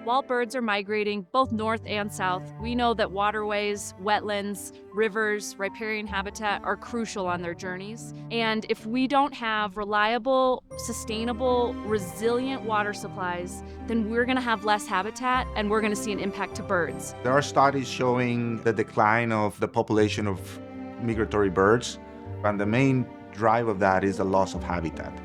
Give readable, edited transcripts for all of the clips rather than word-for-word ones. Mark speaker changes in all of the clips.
Speaker 1: While birds are migrating both north and south, we know that waterways, wetlands, rivers, riparian habitat are crucial on their journeys. And if we don't have reliable, sustainable, resilient water supplies, then we're going to have less habitat and we're going to see an impact to birds.
Speaker 2: There are studies showing the decline of the population of migratory birds, and the main drive of that is the loss of habitat.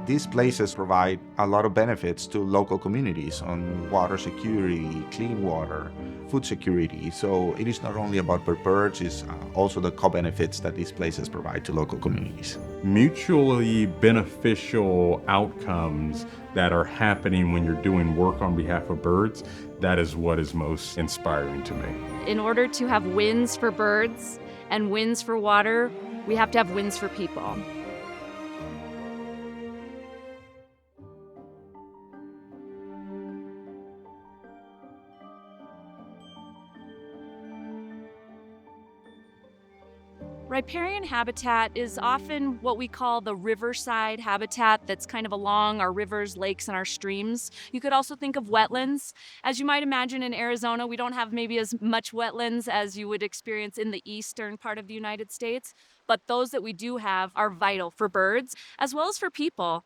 Speaker 2: These places provide a lot of benefits to local communities on water security, clean water, food security. So it is not only about birds, it's also the co-benefits that these places provide to local communities.
Speaker 3: Mutually beneficial outcomes that are happening when you're doing work on behalf of birds, that is what is most inspiring to me.
Speaker 1: In order to have wins for birds and wins for water, we have to have wins for people. Riparian habitat is often what we call the riverside habitat that's kind of along our rivers, lakes, and our streams. You could also think of wetlands. As you might imagine, in Arizona, we don't have maybe as much wetlands as you would experience in the eastern part of the United States, but those that we do have are vital for birds as well as for people.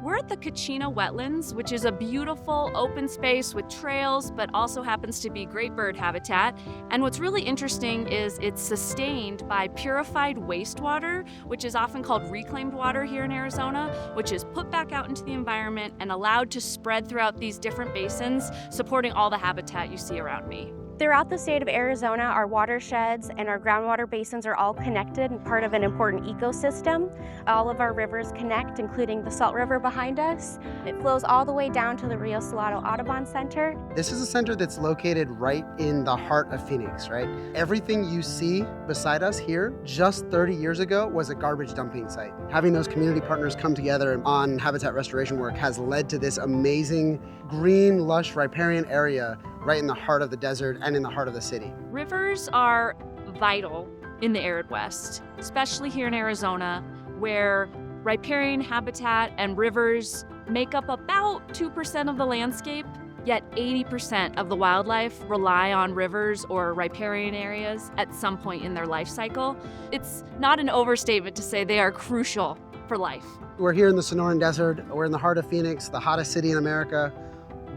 Speaker 1: We're at the Kachina Wetlands, which is a beautiful open space with trails, but also happens to be great bird habitat. And what's really interesting is it's sustained by purified wastewater, which is often called reclaimed water here in Arizona, which is put back out into the environment and allowed to spread throughout these different basins, supporting all the habitat you see around me.
Speaker 4: Throughout the state of Arizona, our watersheds and our groundwater basins are all connected and part of an important ecosystem. All of our rivers connect, including the Salt River behind us. It flows all the way down to the Rio Salado Audubon Center.
Speaker 5: This is a center that's located right in the heart of Phoenix, right? Everything you see beside us here just 30 years ago was a garbage dumping site. Having those community partners come together on habitat restoration work has led to this amazing green, lush riparian area right in the heart of the desert and in the heart of the city.
Speaker 1: Rivers are vital in the arid West, especially here in Arizona, where riparian habitat and rivers make up about 2% of the landscape, yet 80% of the wildlife rely on rivers or riparian areas at some point in their life cycle. It's not an overstatement to say they are crucial for life.
Speaker 5: We're here in the Sonoran Desert. We're in the heart of Phoenix, the hottest city in America.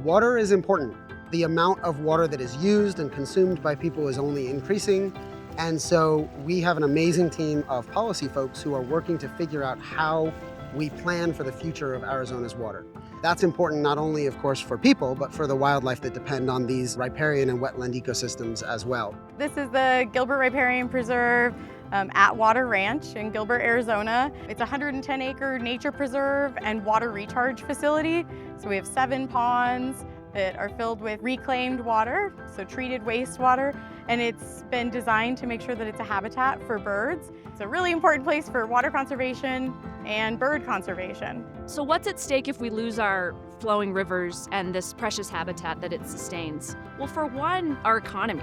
Speaker 5: Water is important. The amount of water that is used and consumed by people is only increasing. And so we have an amazing team of policy folks who are working to figure out how we plan for the future of Arizona's water. That's important not only, of course, for people, but for the wildlife that depend on these riparian and wetland ecosystems as well.
Speaker 6: This is the Gilbert Riparian Preserve at Water Ranch in Gilbert, Arizona. It's a 110-acre nature preserve and water recharge facility. So we have 7 ponds that are filled with reclaimed water, so treated wastewater, and it's been designed to make sure that it's a habitat for birds. It's a really important place for water conservation and bird conservation.
Speaker 1: So what's at stake if we lose our flowing rivers and this precious habitat that it sustains? Well, for one, our economy.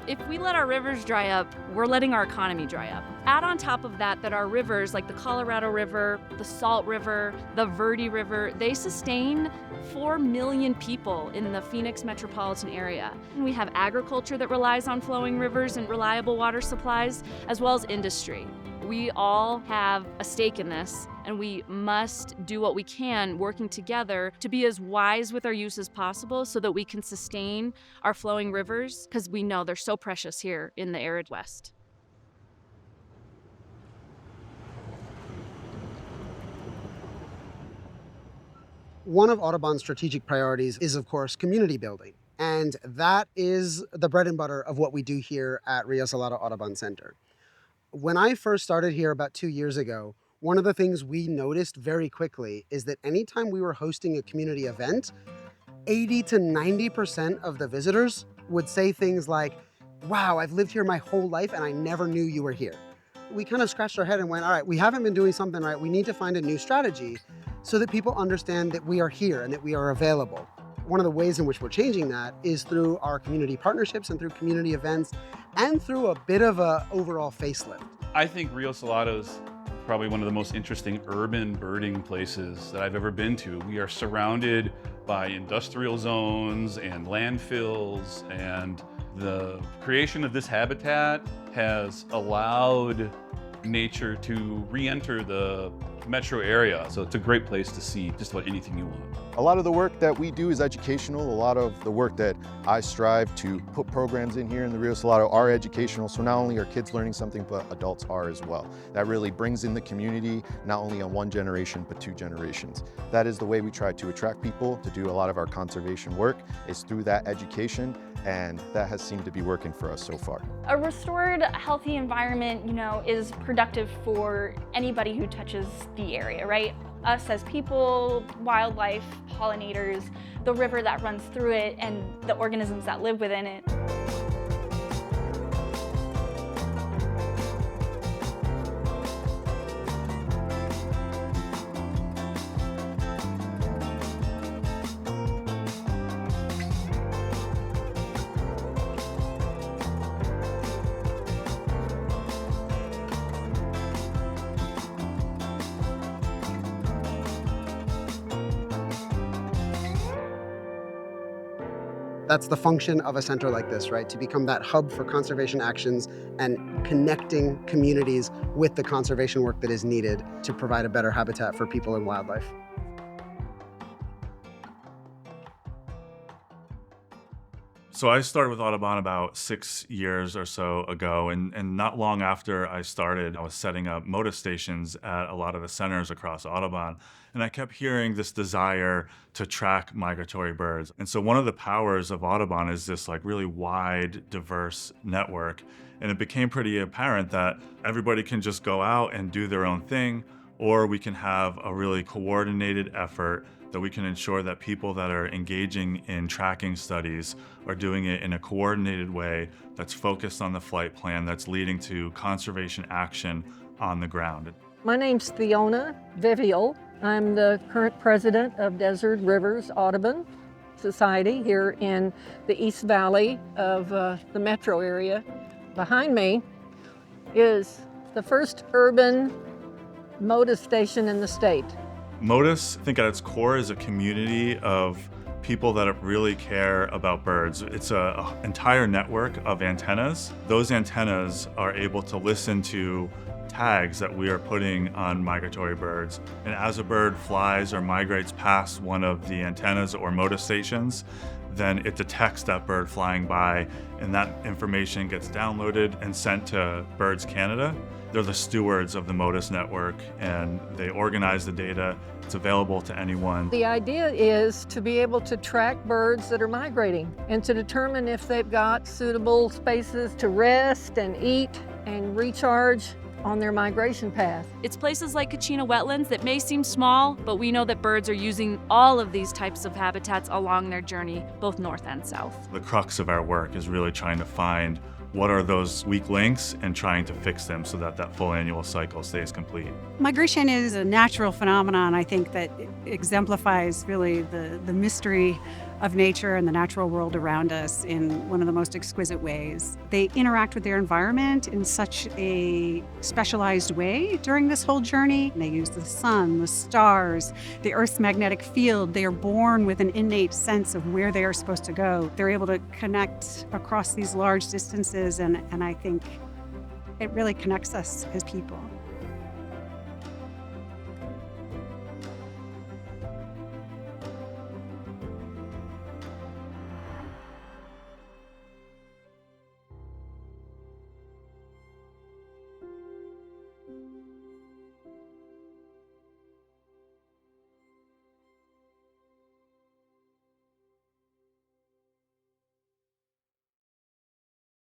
Speaker 1: If we let our rivers dry up, we're letting our economy dry up. Add on top of that our rivers like the Colorado River, the Salt River, the Verde River, they sustain 4 million people in the Phoenix metropolitan area. And we have agriculture that relies on flowing rivers and reliable water supplies, as well as industry. We all have a stake in this, and we must do what we can working together to be as wise with our use as possible so that we can sustain our flowing rivers, because we know they're so precious here in the arid West.
Speaker 5: One of Audubon's strategic priorities is, of course, community building. And that is the bread and butter of what we do here at Rio Salado Audubon Center. When I first started here about 2 years ago, one of the things we noticed very quickly is that anytime we were hosting a community event, 80 to 90% of the visitors would say things like, "Wow, I've lived here my whole life and I never knew you were here." We kind of scratched our head and went, all right, we haven't been doing something right. We need to find a new strategy so that people understand that we are here and that we are available. One of the ways in which we're changing that is through our community partnerships and through community events and through a bit of a overall facelift.
Speaker 7: I think Rio Salado's probably one of the most interesting urban birding places that I've ever been to. We are surrounded by industrial zones and landfills, and the creation of this habitat has allowed nature to re-enter the metro area. So it's a great place to see just about anything you want.
Speaker 8: A lot of the work that we do is educational. A lot of the work that I strive to put programs in here in the Rio Salado are educational. So not only are kids learning something, but adults are as well. That really brings in the community, not only on one generation, but 2 generations. That is the way we try to attract people to do a lot of our conservation work, is through that education. And that has seemed to be working for us so far.
Speaker 9: A restored, healthy environment, is productive for anybody who touches the area, right? Us as people, wildlife, pollinators, the river that runs through it, and the organisms that live within it.
Speaker 5: That's the function of a center like this, right? To become that hub for conservation actions and connecting communities with the conservation work that is needed to provide a better habitat for people and wildlife.
Speaker 10: So I started with Audubon about 6 years or so ago, and not long after I started, I was setting up MODIS stations at a lot of the centers across Audubon, and I kept hearing this desire to track migratory birds. And so one of the powers of Audubon is this really wide, diverse network, and it became pretty apparent that everybody can just go out and do their own thing, or we can have a really coordinated effort that we can ensure that people that are engaging in tracking studies are doing it in a coordinated way that's focused on the flight plan, that's leading to conservation action on the ground.
Speaker 11: My name's Fiona Vivial. I'm the current president of Desert Rivers Audubon Society here in the East Valley of the metro area. Behind me is the first urban MODIS station in the state.
Speaker 10: MODIS, I think at its core, is a community of people that really care about birds. It's an entire network of antennas. Those antennas are able to listen to tags that we are putting on migratory birds. And as a bird flies or migrates past one of the antennas or MODIS stations, then it detects that bird flying by, and that information gets downloaded and sent to Birds Canada. They're the stewards of the MODIS network, and they organize the data. It's available to anyone.
Speaker 11: The idea is to be able to track birds that are migrating and to determine if they've got suitable spaces to rest and eat and recharge on their migration path.
Speaker 1: It's places like Kachina wetlands that may seem small, but we know that birds are using all of these types of habitats along their journey, both north and south.
Speaker 10: The crux of our work is really trying to find what are those weak links and trying to fix them so that that full annual cycle stays complete.
Speaker 12: Migration is a natural phenomenon, I think, that exemplifies really the mystery of nature and the natural world around us in one of the most exquisite ways. They interact with their environment in such a specialized way during this whole journey. They use the sun, the stars, the Earth's magnetic field. They are born with an innate sense of where they are supposed to go. They're able to connect across these large distances, and I think it really connects us as people.